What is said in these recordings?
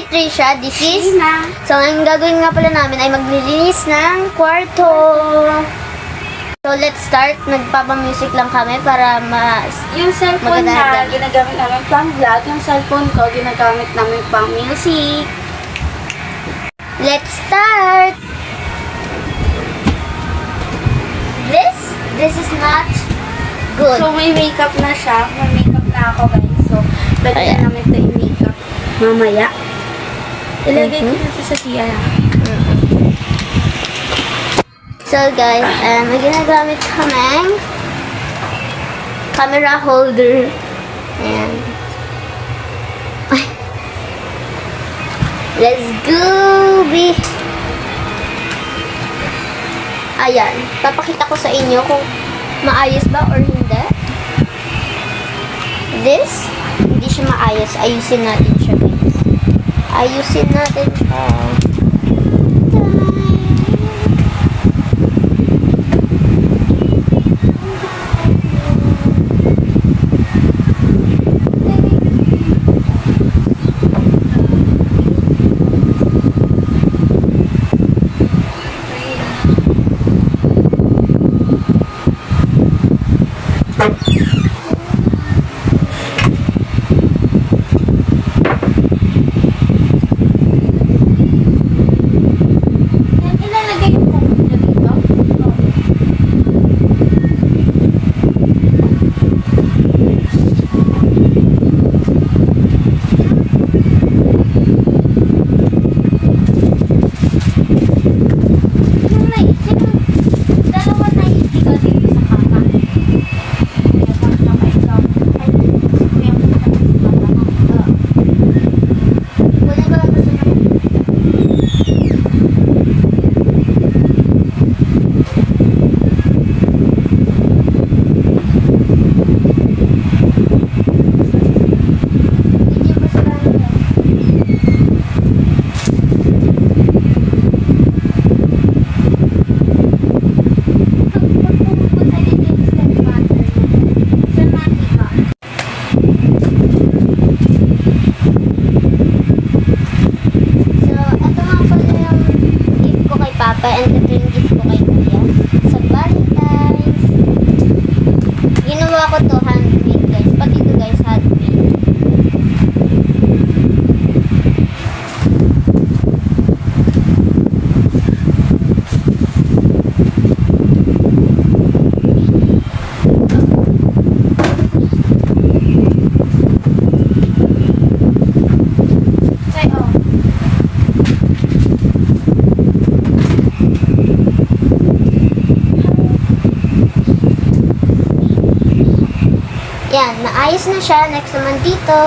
Trisha. This is... Ina. So, ang gagawin nga pala namin ay maglilinis ng kwarto. So, let's start. Nagpapamusic lang kami para Yung cellphone maganda. na ginagamit namin pang vlog, yung cellphone ko ginagamit namin pang music. Let's start! This is not good. So, may makeup na siya. May makeup na ako, guys. So, pwede Ayan. na namin ito i-makeup mamaya. Ilagay ko dito sa CR. So guys, may ginagamit kaming camera holder. Ayan. Ay. Let's go, B! Ayan. Papakita ko sa inyo kung maayos ba or hindi. This, hindi siya maayos. Ayusin natin siya, guys. Ayusin natin siya. Ilalagay ko po dito. Yung naisip, dalawa naisip ko dito sa kama. Papa, and ito yung gift ko kay Kuya sa Valentine's. Ginawa ko to handmade, guys. Pati ito, guys, handmade. Yan, naayos na siya. Next naman dito.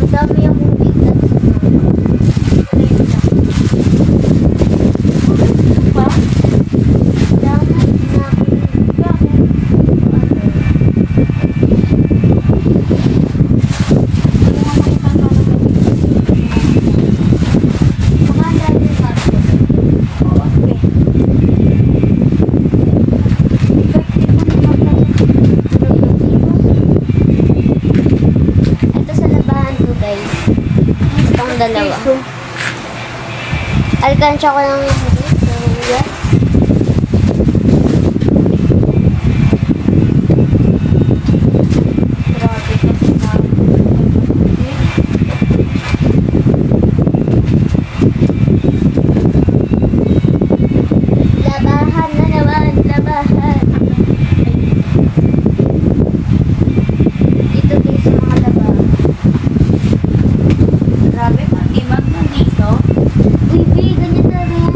Dami akong bigla. Pa? Dami na dalawa. Alkansya ko lang yung yes. Labahan na naman, labahan. Dito guys sa mga labahan. Grabe, mag-imag na dito. Uy, ganyan talaga yan.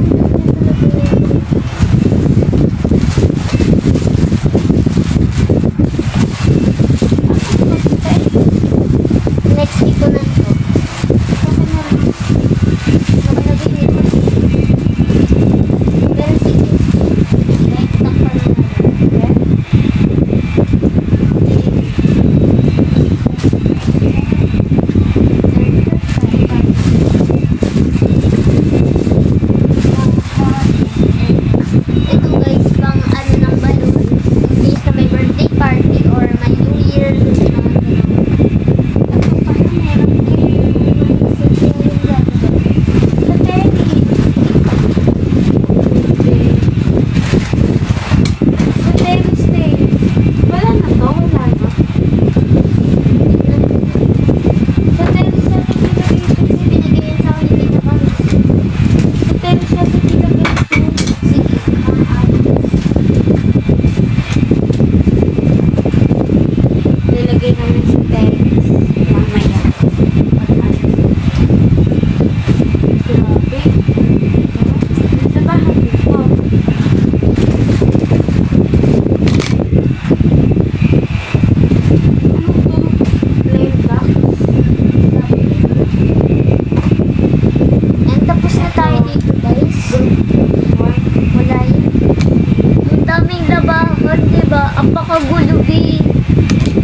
Napakagulo, B.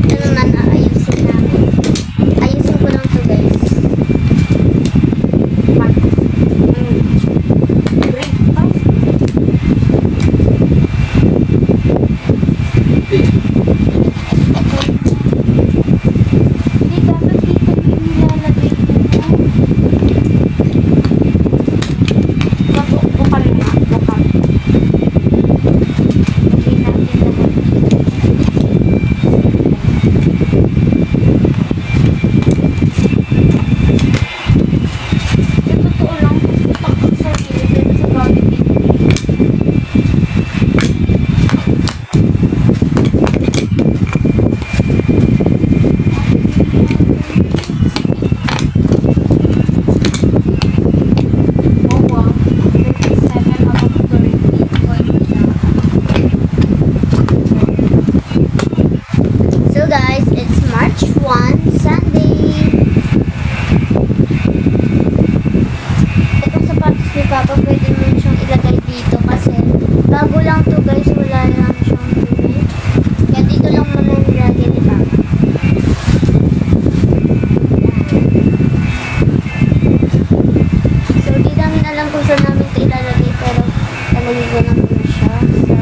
Ano naman, aayusin namin. Ayusin ko lang to, guys. Break pa. Hindi, dapat dito yung nilalagay ko. Bukal na. Bukal. Lagay natin lahat. Yung totoo lang, pagkak sa gilid sa gamit dito. Owa, 57 out of 30. So, guys, it's March 1, Sunday. Itong sapatos ni Papa, pwede mo siyang ilagay dito kasi bago lang to, guys. Wala lang siyang dumi. Kaya dito lang muna nilagay ni Papa. So, di namin alam kung saan namin ito ilalagay, pero lalagay ko na muna siya sa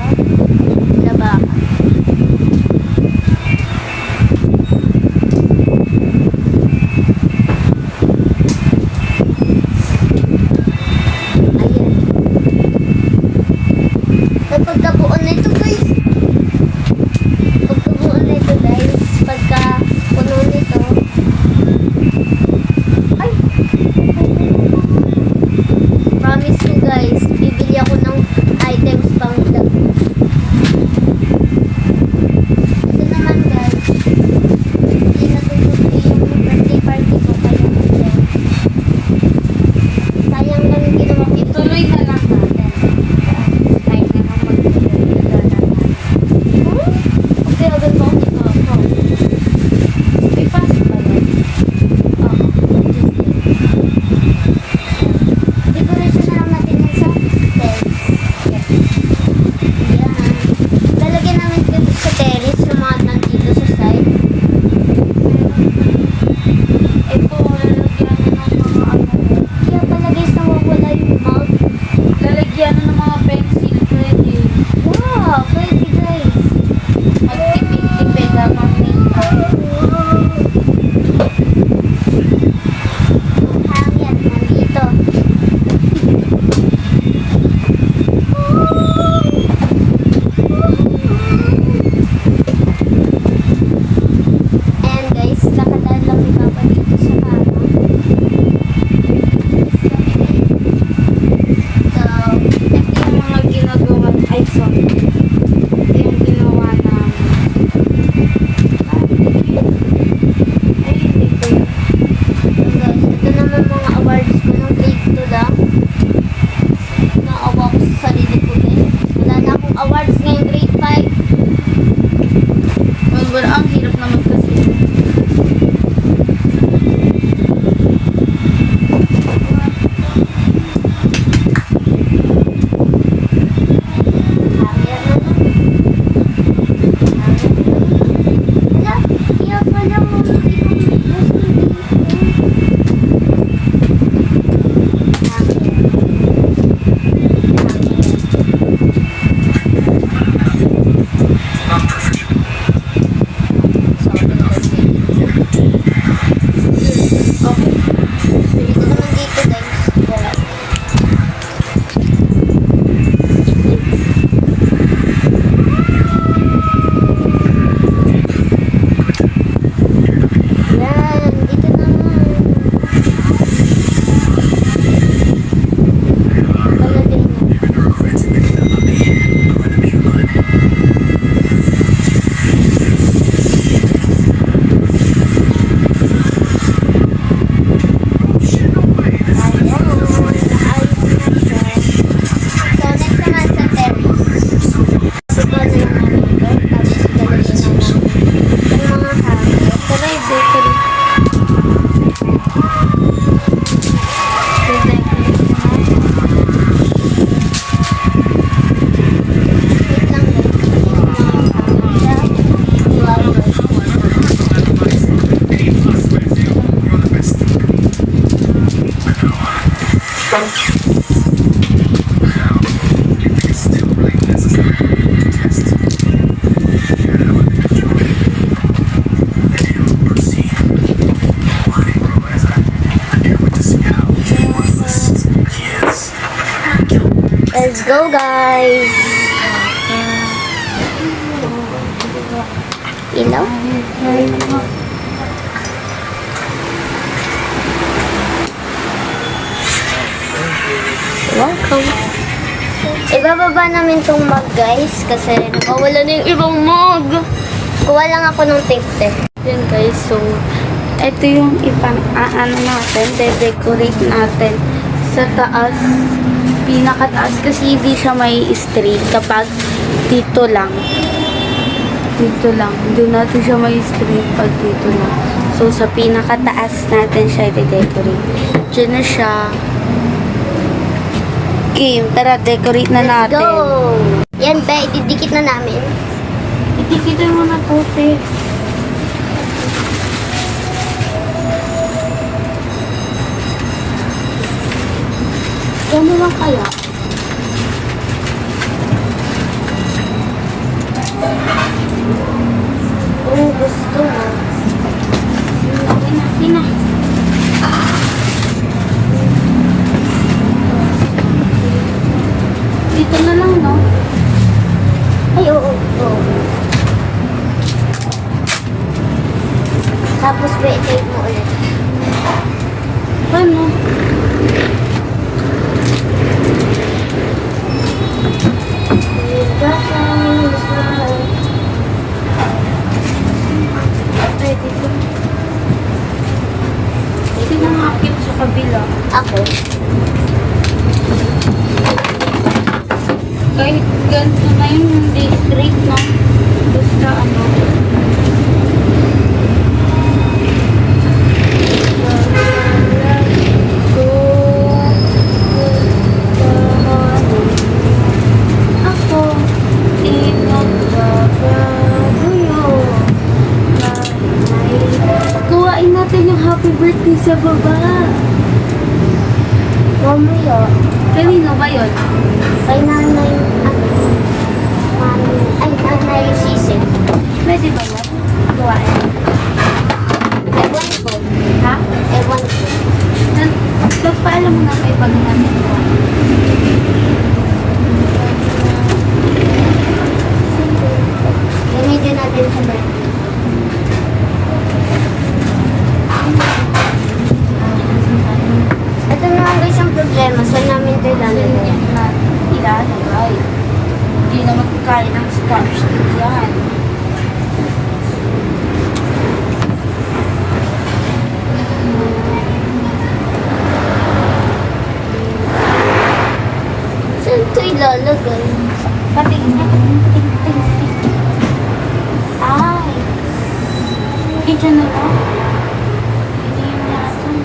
labakan. Ayan. Kapag nabuon na go, guys! Ilaw? Welcome! Ibababa namin tong mug, guys, kasi nakawala na yung ibang mug. Kuha lang ako ng tape. Yan guys, so ito yung ipang aano natin, de-decorate natin sa taas, pinakataas kasi hindi siya may straight kapag dito lang, doon natin siya may straight pag dito lang. So sa pinakataas natin siya de-decorate. Diyan na siya. Game, tara decorate na natin. Let's go! Yan, be, ididikit na namin. Itikitin mo na to, te. Gano'n lang kaya? Oh, gusto mo. Hina. Dito na lang, no? Ay, oo. Tapos, be, tape mo ulit. Ano? Pwede ko. Sino makakit sa kabila? Ako. Kahit ganito na yun, hindi straight, no? Basta ano. Ako, kuhain natin yung happy birthday sa baba. Mamaya. Kanino ba yun? Kay nanay, ay, nanay sisig. Pwede ba yun? Kuhain. Ewan ko. Ha? Ewan ko. Nagpaalam mo na kayo pag natin kuhain. Gamitin natin sa birthday. Ito na guys ang problema. Saan namin ito ilalagay? Ilalagay. Hindi na magkakain ng scotch tape yan. Saan ito ilalagay? Patingin na. Patingin. Ay. Dito na ba? Hindi yun natin.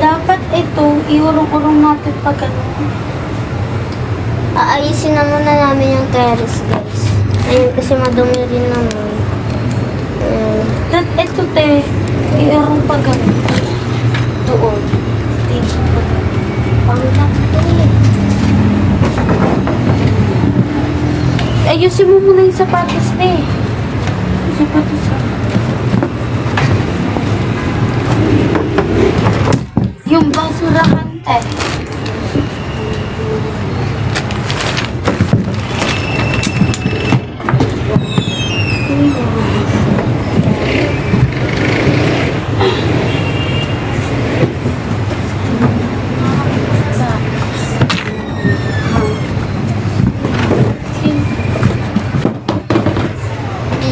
Dapat ito, iurong-urong natin pag ano. Aayusin na muna namin yung terrace, guys. Ayun, kasi madumi rin naman. Ito te, iurong pag ano. Doon. Dito pag ano. Ayusin mo muna yung sapatos te. Yung sapatos ha. Yung basurahan te.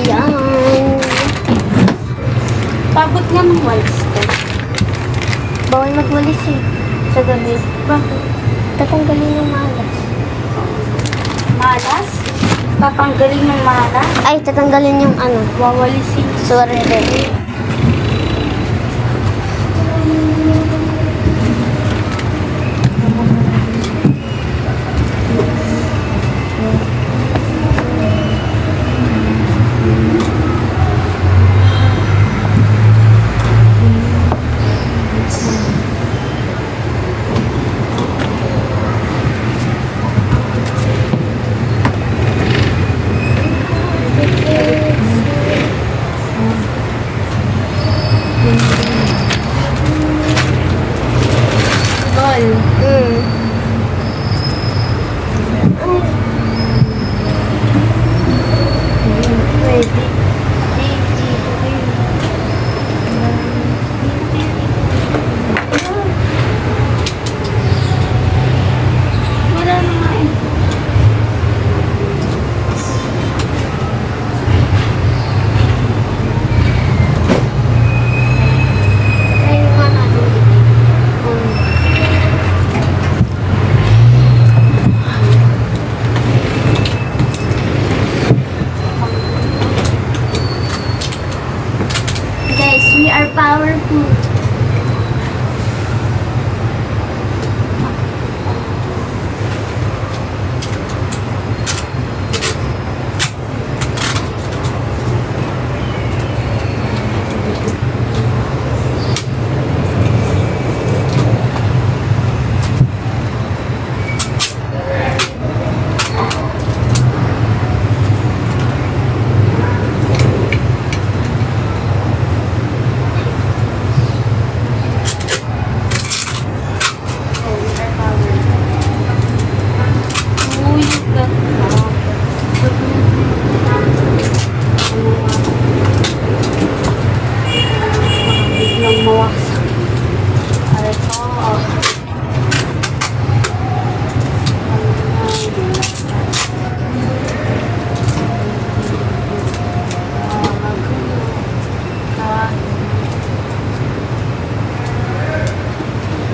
Yan. Pabot nga ng walis te. Bawal magwalis eh. Sa gabi. Bakit? Tatanggalin yung malas. Malas? Tatanggalin yung malas? Ay, tatanggalin yung ano. Wawalisin. Sorry. powerful. Uy, ganda. Biglang mawaksak. Aray ko.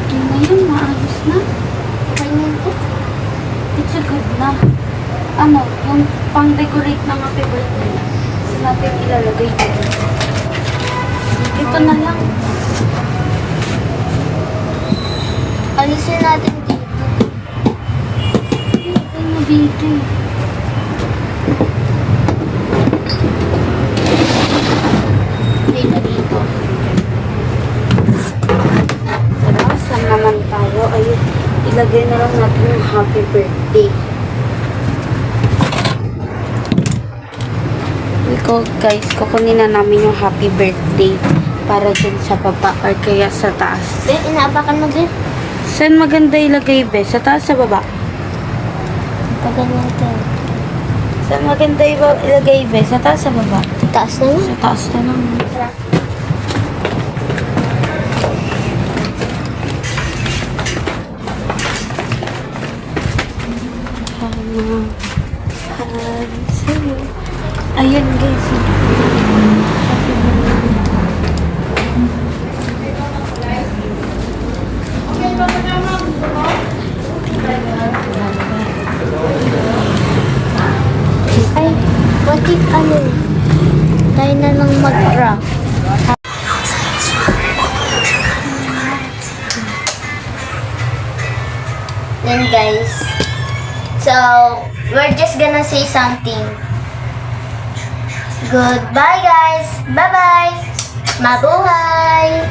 Hindi na yun, maayos na. Okay na ito. It's a good na. Ano, yung pang-decorate ng happy birthday. Kasi natin ilalagay dito. Ito na lang. Alisin natin dito. Ito na dito. Dito, dito. Tara, saan naman tayo? Ayun, ilagay na lang natin yung happy birthday. Guys, kukunin na namin yung happy birthday para dun sa baba or kaya sa taas. Be, inaapakan mo, Be. Saan maganda ilagay, be? Sa taas, sa baba? Pag ganyan ito. Saan maganda ilagay, be? Sa taas, sa baba? Taas na yun. Sa taas na lang. Ayan, guys. Ay, what if ano? Tayo na lang mag-craft. Yan guys. So, we're just gonna say something. Goodbye guys. Bye-bye. Mabuhay.